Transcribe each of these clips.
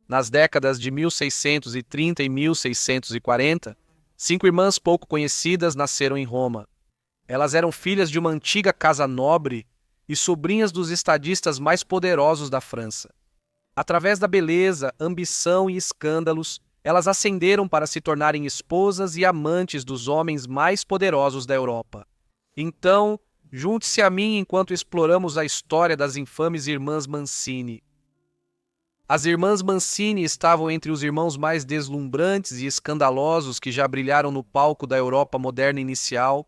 Nas décadas de 1630 e 1640, 5 irmãs pouco conhecidas nasceram em Roma. Elas eram filhas de uma antiga casa nobre e sobrinhas dos estadistas mais poderosos da França. Através da beleza, ambição e escândalos, elas ascenderam para se tornarem esposas e amantes dos homens mais poderosos da Europa. Então, junte-se a mim enquanto exploramos a história das infames irmãs Mancini. As irmãs Mancini estavam entre os irmãos mais deslumbrantes e escandalosos que já brilharam no palco da Europa moderna inicial.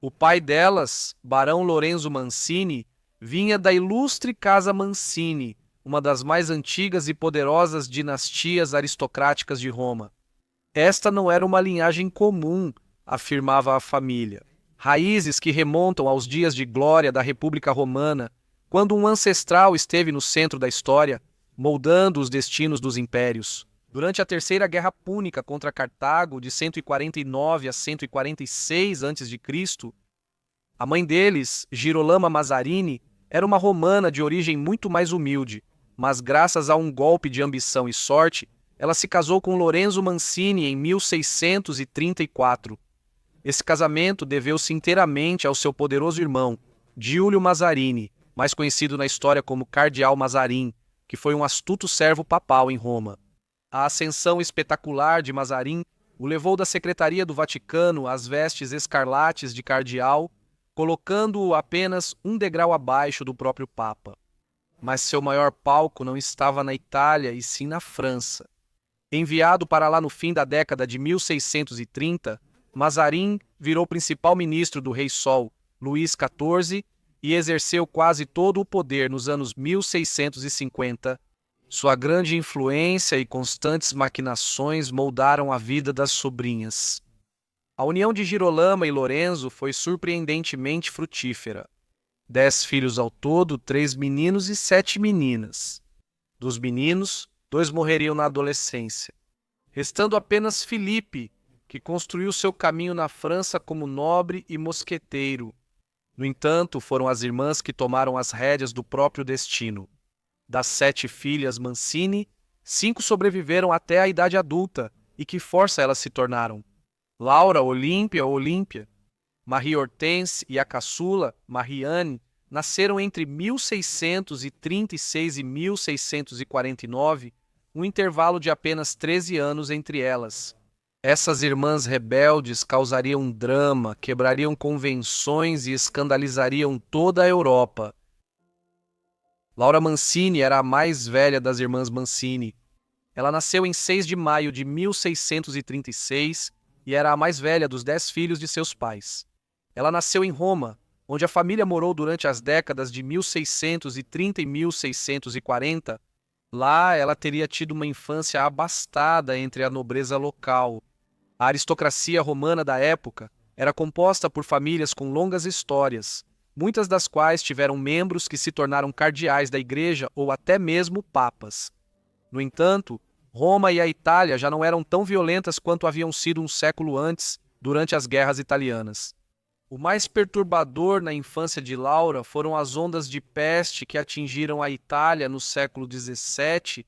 O pai delas, Barão Lorenzo Mancini, vinha da ilustre Casa Mancini, uma das mais antigas e poderosas dinastias aristocráticas de Roma. Esta não era uma linhagem comum, afirmava a família. Raízes que remontam aos dias de glória da República Romana, quando um ancestral esteve no centro da história, moldando os destinos dos impérios. Durante a Terceira Guerra Púnica contra Cartago, de 149 a 146 a.C., a mãe deles, Girolama Mazarini, era uma romana de origem muito mais humilde, mas graças a um golpe de ambição e sorte, ela se casou com Lorenzo Mancini em 1634. Esse casamento deveu-se inteiramente ao seu poderoso irmão, Giulio Mazarini, mais conhecido na história como Cardeal Mazarin, que foi um astuto servo papal em Roma. A ascensão espetacular de Mazarin o levou da Secretaria do Vaticano às vestes escarlates de cardeal, colocando-o apenas um degrau abaixo do próprio Papa. Mas seu maior palco não estava na Itália e sim na França. Enviado para lá no fim da década de 1630, Mazarin virou principal ministro do Rei Sol, Luís XIV, e exerceu quase todo o poder nos anos 1650. Sua grande influência e constantes maquinações moldaram a vida das sobrinhas. A união de Girolama e Lorenzo foi surpreendentemente frutífera. 10 filhos ao todo, 3 meninos e 7 meninas. Dos meninos, 2 morreriam na adolescência, restando apenas Filipe, que construiu seu caminho na França como nobre e mosqueteiro. No entanto, foram as irmãs que tomaram as rédeas do próprio destino. Das 7 filhas Mancini, 5 sobreviveram até a idade adulta, e que força elas se tornaram. Laura, Olímpia, Marie Hortense e a caçula, Marianne, nasceram entre 1636 e 1649, um intervalo de apenas 13 anos entre elas. Essas irmãs rebeldes causariam um drama, quebrariam convenções e escandalizariam toda a Europa. Laura Mancini era a mais velha das irmãs Mancini. Ela nasceu em 6 de maio de 1636 e era a mais velha dos 10 filhos de seus pais. Ela nasceu em Roma, onde a família morou durante as décadas de 1630 e 1640. Lá, ela teria tido uma infância abastada entre a nobreza local. A aristocracia romana da época era composta por famílias com longas histórias, muitas das quais tiveram membros que se tornaram cardeais da igreja ou até mesmo papas. No entanto, Roma e a Itália já não eram tão violentas quanto haviam sido um século antes, durante as guerras italianas. O mais perturbador na infância de Laura foram as ondas de peste que atingiram a Itália no século XVII.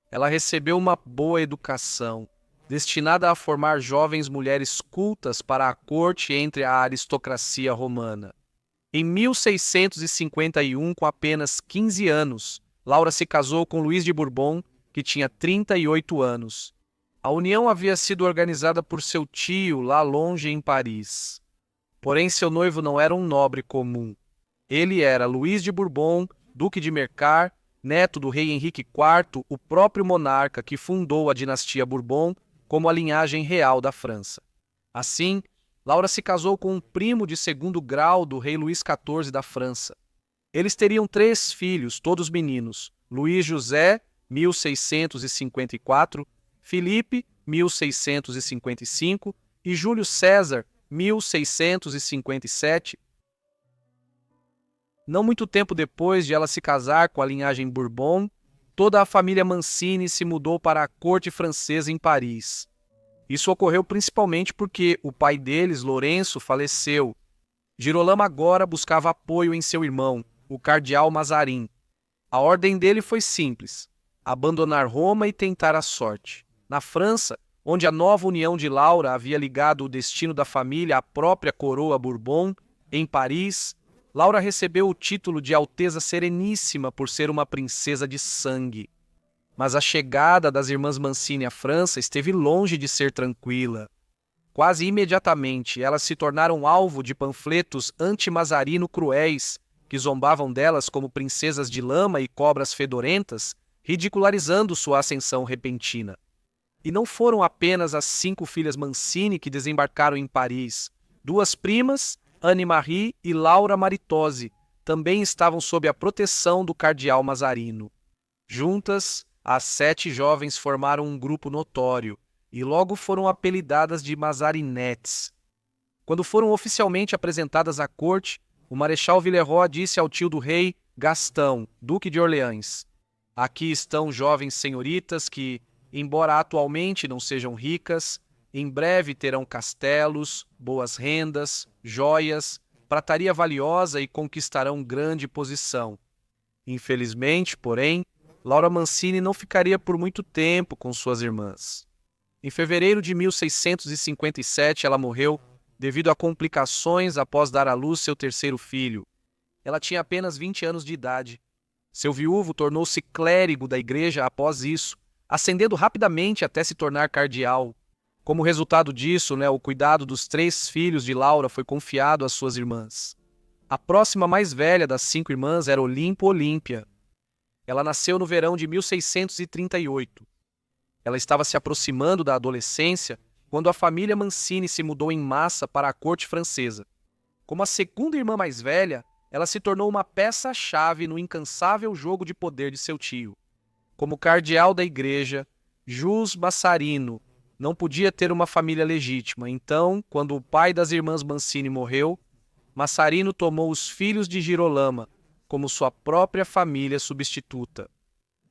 Ela recebeu uma boa educação, destinada a formar jovens mulheres cultas para a corte entre a aristocracia romana. Em 1651, com apenas 15 anos, Laura se casou com Luís de Bourbon, que tinha 38 anos. A união havia sido organizada por seu tio lá longe em Paris. Porém, seu noivo não era um nobre comum. Ele era Luís de Bourbon, duque de Mercœur, neto do rei Henrique IV, o próprio monarca que fundou a dinastia Bourbon como a linhagem real da França. Assim, Laura se casou com um primo de segundo grau do rei Luís XIV da França. Eles teriam 3 filhos, todos meninos: Luís José, 1654, Filipe, 1655 e Júlio César, 1657. Não muito tempo depois de ela se casar com a linhagem Bourbon, toda a família Mancini se mudou para a corte francesa em Paris. Isso ocorreu principalmente porque o pai deles, Lourenço, faleceu. Girolamo agora buscava apoio em seu irmão, o cardeal Mazarin. A ordem dele foi simples: abandonar Roma e tentar a sorte. Na França, onde a nova união de Laura havia ligado o destino da família à própria coroa Bourbon, em Paris, Laura recebeu o título de Alteza Sereníssima por ser uma princesa de sangue. Mas a chegada das irmãs Mancini à França esteve longe de ser tranquila. Quase imediatamente, elas se tornaram alvo de panfletos anti-Mazarino cruéis, que zombavam delas como princesas de lama e cobras fedorentas, ridicularizando sua ascensão repentina. E não foram apenas as 5 filhas Mancini que desembarcaram em Paris. 2 primas, Anne-Marie e Laura Maritozzi, também estavam sob a proteção do cardeal Mazarino. Juntas, as 7 jovens formaram um grupo notório e logo foram apelidadas de Mazarinettes. Quando foram oficialmente apresentadas à corte, o Marechal Villeroy disse ao tio do rei, Gastão, duque de Orleans: "Aqui estão jovens senhoritas que, embora atualmente não sejam ricas, em breve terão castelos, boas rendas, joias, prataria valiosa e conquistarão grande posição." Infelizmente, porém, Laura Mancini não ficaria por muito tempo com suas irmãs. Em fevereiro de 1657, ela morreu devido a complicações após dar à luz seu terceiro filho. Ela tinha apenas 20 anos de idade. Seu viúvo tornou-se clérigo da igreja após isso, ascendendo rapidamente até se tornar cardeal. Como resultado disso, o cuidado dos 3 filhos de Laura foi confiado às suas irmãs. A próxima mais velha das 5 irmãs era Olimpo Olímpia. Ela nasceu no verão de 1638. Ela estava se aproximando da adolescência quando a família Mancini se mudou em massa para a corte francesa. Como a segunda irmã mais velha, ela se tornou uma peça-chave no incansável jogo de poder de seu tio. Como cardeal da igreja, Jus Massarino não podia ter uma família legítima, então, quando o pai das irmãs Mancini morreu, Massarino tomou os filhos de Girolama como sua própria família substituta.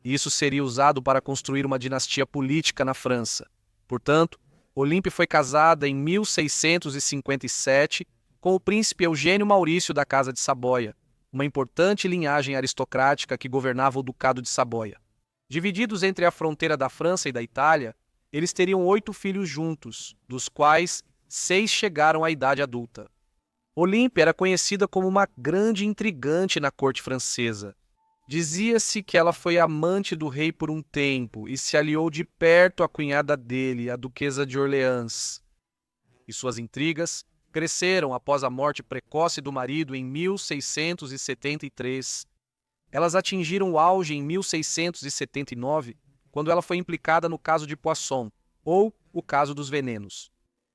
Isso seria usado para construir uma dinastia política na França. Portanto, Olímpia foi casada em 1657 com o príncipe Eugênio Maurício da Casa de Saboia, uma importante linhagem aristocrática que governava o Ducado de Saboia. Divididos entre a fronteira da França e da Itália, eles teriam 8 filhos juntos, dos quais 6 chegaram à idade adulta. Olímpia era conhecida como uma grande intrigante na corte francesa. Dizia-se que ela foi amante do rei por um tempo e se aliou de perto à cunhada dele, a duquesa de Orleans. E suas intrigas cresceram após a morte precoce do marido em 1673. Elas atingiram o auge em 1679, quando ela foi implicada no caso de Poisson, ou o caso dos venenos.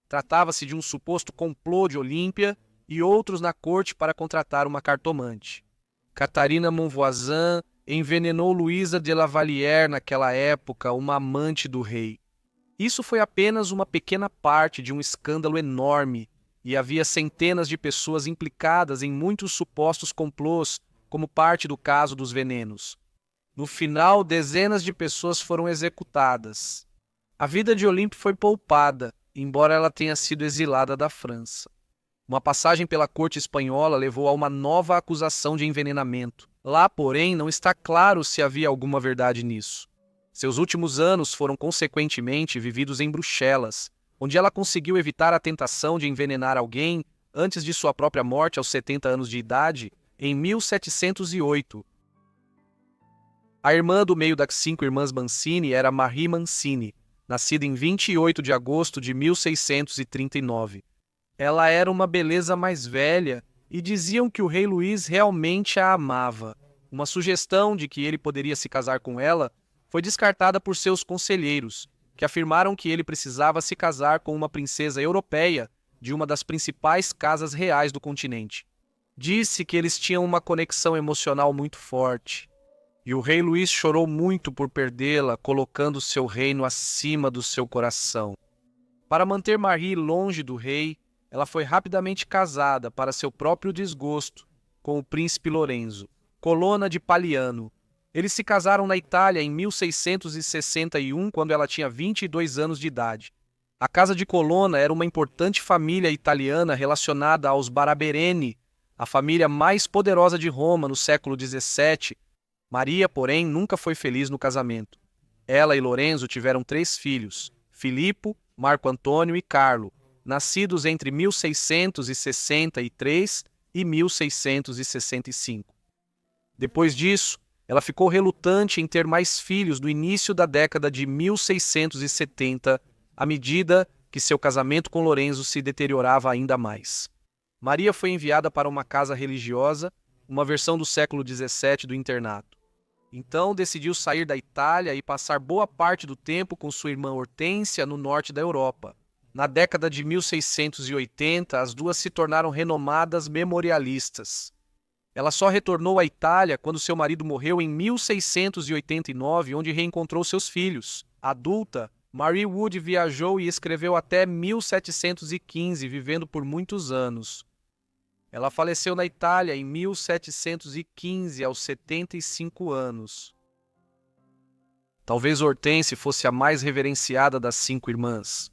Tratava-se de um suposto complô de Olímpia e outros na corte para contratar uma cartomante. Catarina Monvoisin envenenou Luísa de La Vallière naquela época, uma amante do rei. Isso foi apenas uma pequena parte de um escândalo enorme, e havia centenas de pessoas implicadas em muitos supostos complôs, como parte do caso dos venenos. No final, dezenas de pessoas foram executadas. A vida de Olímpia foi poupada, embora ela tenha sido exilada da França. Uma passagem pela corte espanhola levou a uma nova acusação de envenenamento. Lá, porém, não está claro se havia alguma verdade nisso. Seus últimos anos foram consequentemente vividos em Bruxelas, onde ela conseguiu evitar a tentação de envenenar alguém antes de sua própria morte aos 70 anos de idade, em 1708. A irmã do meio das 5 irmãs Mancini era Marie Mancini, nascida em 28 de agosto de 1639. Ela era uma beleza mais velha e diziam que o rei Luís realmente a amava. Uma sugestão de que ele poderia se casar com ela foi descartada por seus conselheiros, que afirmaram que ele precisava se casar com uma princesa europeia de uma das principais casas reais do continente. Disse que eles tinham uma conexão emocional muito forte. E o rei Luís chorou muito por perdê-la, colocando seu reino acima do seu coração. Para manter Marie longe do rei, ela foi rapidamente casada, para seu próprio desgosto, com o príncipe Lorenzo, Colonna de Paliano. Eles se casaram na Itália em 1661, quando ela tinha 22 anos de idade. A Casa de Colonna era uma importante família italiana relacionada aos Barberene, a família mais poderosa de Roma no século XVII, Maria, porém, nunca foi feliz no casamento. Ela e Lorenzo tiveram 3 filhos, Filippo, Marco Antônio e Carlo, nascidos entre 1663 e 1665. Depois disso, ela ficou relutante em ter mais filhos no início da década de 1670, à medida que seu casamento com Lorenzo se deteriorava ainda mais. Maria foi enviada para uma casa religiosa, uma versão do século XVII do internato. Então decidiu sair da Itália e passar boa parte do tempo com sua irmã Hortência no norte da Europa. Na década de 1680, as duas se tornaram renomadas memorialistas. Ela só retornou à Itália quando seu marido morreu em 1689, onde reencontrou seus filhos. Adulta, Marie Wood viajou e escreveu até 1715, vivendo por muitos anos. Ela faleceu na Itália em 1715, aos 75 anos. Talvez Hortência fosse a mais reverenciada das 5 irmãs.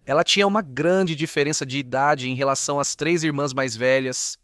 Ela tinha uma grande diferença de idade em relação às 3 irmãs mais velhas.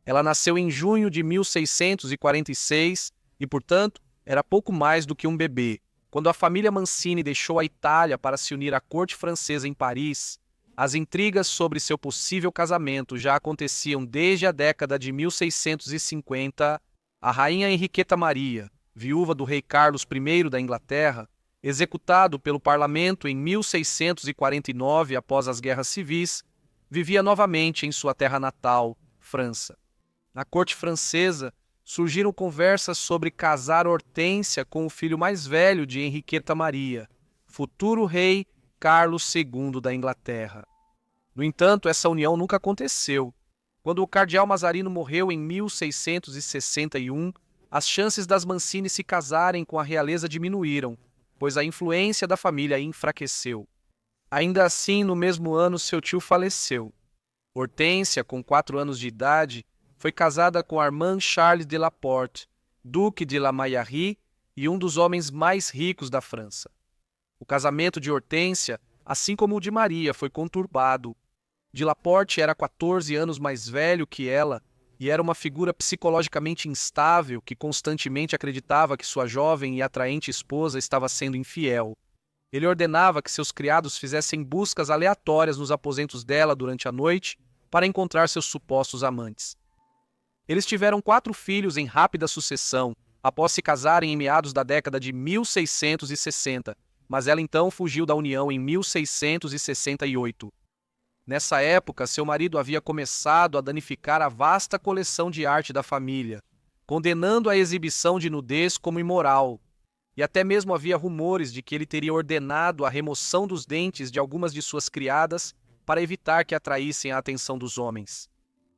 Ela nasceu em junho de 1646 e, portanto, era pouco mais do que um bebê. Quando a família Mancini deixou a Itália para se unir à corte francesa em Paris, as intrigas sobre seu possível casamento já aconteciam desde a década de 1650. A rainha Henriqueta Maria, viúva do rei Carlos I da Inglaterra, executado pelo parlamento em 1649 após as guerras civis, vivia novamente em sua terra natal, França. Na corte francesa, surgiram conversas sobre casar Hortência com o filho mais velho de Henriqueta Maria, futuro rei Carlos II da Inglaterra. No entanto, essa união nunca aconteceu. Quando o cardeal Mazarino morreu em 1661, as chances das Mancini se casarem com a realeza diminuíram, pois a influência da família enfraqueceu. Ainda assim, no mesmo ano, seu tio faleceu. Hortência, com 4 anos de idade, foi casada com Armand Charles de La Porte, duque de La Meilleraie e um dos homens mais ricos da França. O casamento de Hortência, assim como o de Maria, foi conturbado. De La Porte era 14 anos mais velho que ela e era uma figura psicologicamente instável que constantemente acreditava que sua jovem e atraente esposa estava sendo infiel. Ele ordenava que seus criados fizessem buscas aleatórias nos aposentos dela durante a noite para encontrar seus supostos amantes. Eles tiveram 4 filhos em rápida sucessão, após se casarem em meados da década de 1660, mas ela então fugiu da união em 1668. Nessa época, seu marido havia começado a danificar a vasta coleção de arte da família, condenando a exibição de nudez como imoral, e até mesmo havia rumores de que ele teria ordenado a remoção dos dentes de algumas de suas criadas para evitar que atraíssem a atenção dos homens.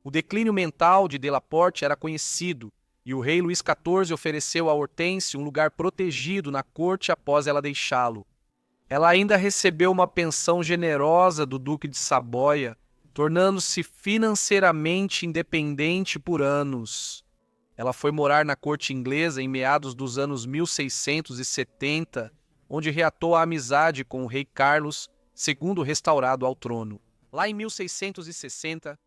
O declínio mental de La Porte era conhecido, e o rei Luís XIV ofereceu a Hortência um lugar protegido na corte após ela deixá-lo. Ela ainda recebeu uma pensão generosa do Duque de Saboia, tornando-se financeiramente independente por anos. Ela foi morar na corte inglesa em meados dos anos 1670, onde reatou a amizade com o rei Carlos, segundo restaurado ao trono. Lá em 1660,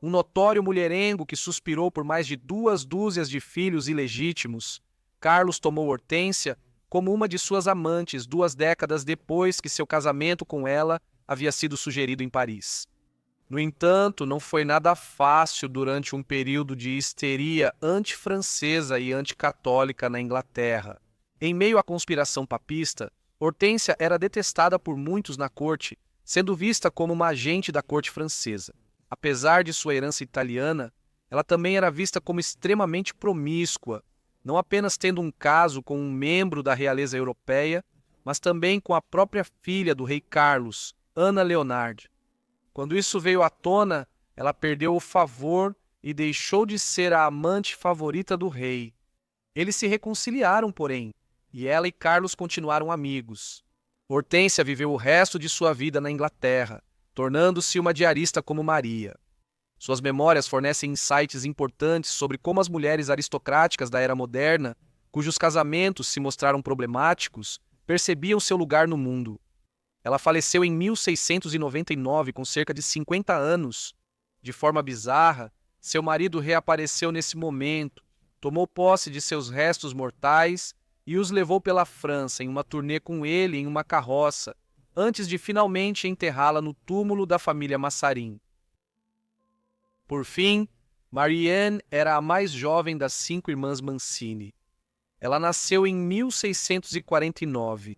um notório mulherengo que suspirou por mais de 2 dúzias de filhos ilegítimos, Carlos tomou Hortência como uma de suas amantes 2 décadas depois que seu casamento com ela havia sido sugerido em Paris. No entanto, não foi nada fácil durante um período de histeria antifrancesa e anticatólica na Inglaterra. Em meio à conspiração papista, Hortência era detestada por muitos na corte, sendo vista como uma agente da corte francesa. Apesar de sua herança italiana, ela também era vista como extremamente promíscua, não apenas tendo um caso com um membro da realeza europeia, mas também com a própria filha do rei Carlos, Ana Leonard. Quando isso veio à tona, ela perdeu o favor e deixou de ser a amante favorita do rei. Eles se reconciliaram, porém, e ela e Carlos continuaram amigos. Hortência viveu o resto de sua vida na Inglaterra, tornando-se uma diarista como Maria. Suas memórias fornecem insights importantes sobre como as mulheres aristocráticas da era moderna, cujos casamentos se mostraram problemáticos, percebiam seu lugar no mundo. Ela faleceu em 1699, com cerca de 50 anos. De forma bizarra, seu marido reapareceu nesse momento, tomou posse de seus restos mortais e os levou pela França em uma turnê com ele em uma carroça, antes de finalmente enterrá-la no túmulo da família Massarin. Por fim, Marianne era a mais jovem das 5 irmãs Mancini. Ela nasceu em 1649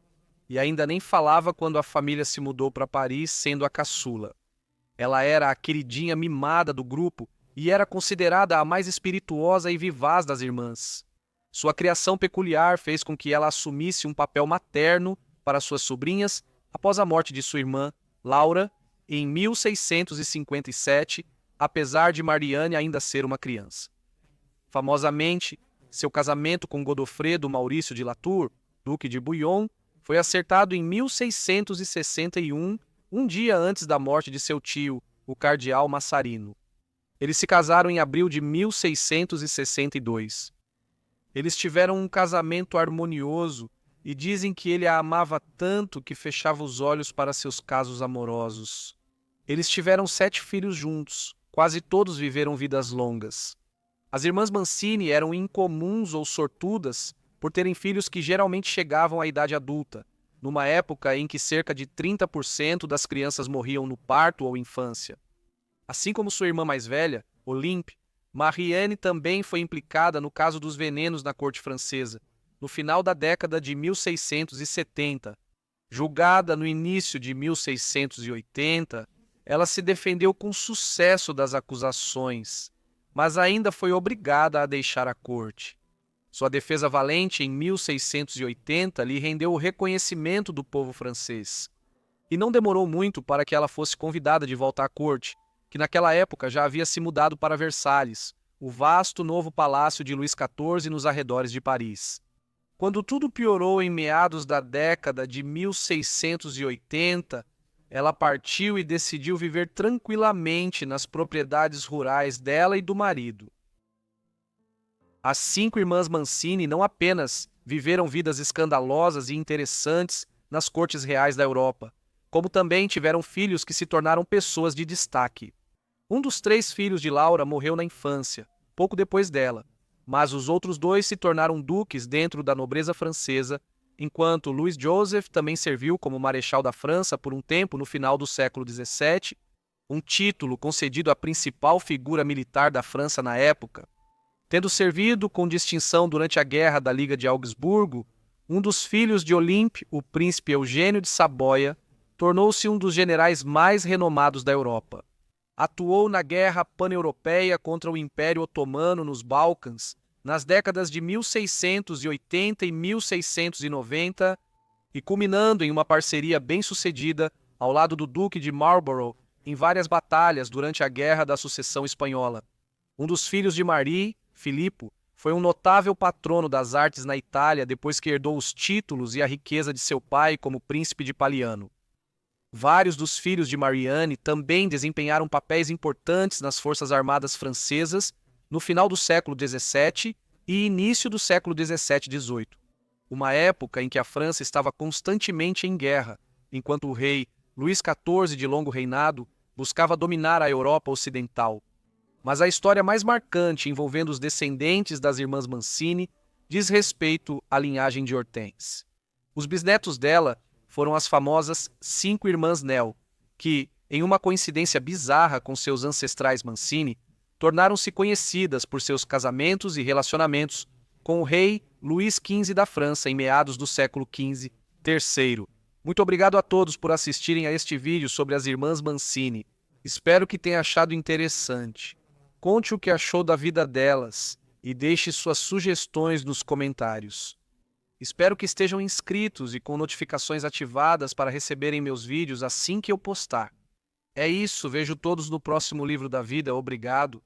e ainda nem falava quando a família se mudou para Paris, sendo a caçula. Ela era a queridinha mimada do grupo e era considerada a mais espirituosa e vivaz das irmãs. Sua criação peculiar fez com que ela assumisse um papel materno para suas sobrinhas após a morte de sua irmã, Laura, em 1657, apesar de Marianne ainda ser uma criança. Famosamente, seu casamento com Godofredo Maurício de Latour, duque de Bouillon, foi acertado em 1661, um dia antes da morte de seu tio, o cardeal Massarino. Eles se casaram em abril de 1662. Eles tiveram um casamento harmonioso e dizem que ele a amava tanto que fechava os olhos para seus casos amorosos. Eles tiveram 7 filhos juntos, quase todos viveram vidas longas. As irmãs Mancini eram incomuns ou sortudas por terem filhos que geralmente chegavam à idade adulta, numa época em que cerca de 30% das crianças morriam no parto ou infância. Assim como sua irmã mais velha, Olympe, Marianne também foi implicada no caso dos venenos na corte francesa, no final da década de 1670. Julgada no início de 1680, ela se defendeu com sucesso das acusações, mas ainda foi obrigada a deixar a corte. Sua defesa valente em 1680 lhe rendeu o reconhecimento do povo francês. E não demorou muito para que ela fosse convidada de volta à corte, que naquela época já havia se mudado para Versalhes, o vasto novo palácio de Luís XIV nos arredores de Paris. Quando tudo piorou em meados da década de 1680, ela partiu e decidiu viver tranquilamente nas propriedades rurais dela e do marido. As 5 irmãs Mancini não apenas viveram vidas escandalosas e interessantes nas cortes reais da Europa, como também tiveram filhos que se tornaram pessoas de destaque. Um dos 3 filhos de Laura morreu na infância, pouco depois dela, mas os outros 2 se tornaram duques dentro da nobreza francesa, enquanto Louis Joseph também serviu como marechal da França por um tempo no final do século XVII, um título concedido à principal figura militar da França na época. Tendo servido com distinção durante a Guerra da Liga de Augsburgo, um dos filhos de Olympe, o príncipe Eugênio de Saboia, tornou-se um dos generais mais renomados da Europa. Atuou na Guerra Pan-Europeia contra o Império Otomano nos Balcãs, nas décadas de 1680 e 1690, e culminando em uma parceria bem-sucedida ao lado do Duque de Marlborough em várias batalhas durante a Guerra da Sucessão Espanhola. Um dos filhos de Marie, Filippo, foi um notável patrono das artes na Itália depois que herdou os títulos e a riqueza de seu pai como príncipe de Paliano. Vários dos filhos de Marianne também desempenharam papéis importantes nas forças armadas francesas no final do século XVII e início do século XVII-XVIII, uma época em que a França estava constantemente em guerra, enquanto o rei Luís XIV, de longo reinado, buscava dominar a Europa Ocidental. Mas a história mais marcante envolvendo os descendentes das irmãs Mancini diz respeito à linhagem de Hortense. Os bisnetos dela foram as famosas 5 irmãs Nel, que, em uma coincidência bizarra com seus ancestrais Mancini, tornaram-se conhecidas por seus casamentos e relacionamentos com o rei Luís XV da França em meados do século XV, III. Muito obrigado a todos por assistirem a este vídeo sobre as irmãs Mancini. Espero que tenha achado interessante. Conte o que achou da vida delas e deixe suas sugestões nos comentários. Espero que estejam inscritos e com notificações ativadas para receberem meus vídeos assim que eu postar. É isso, vejo todos no próximo livro da vida. Obrigado.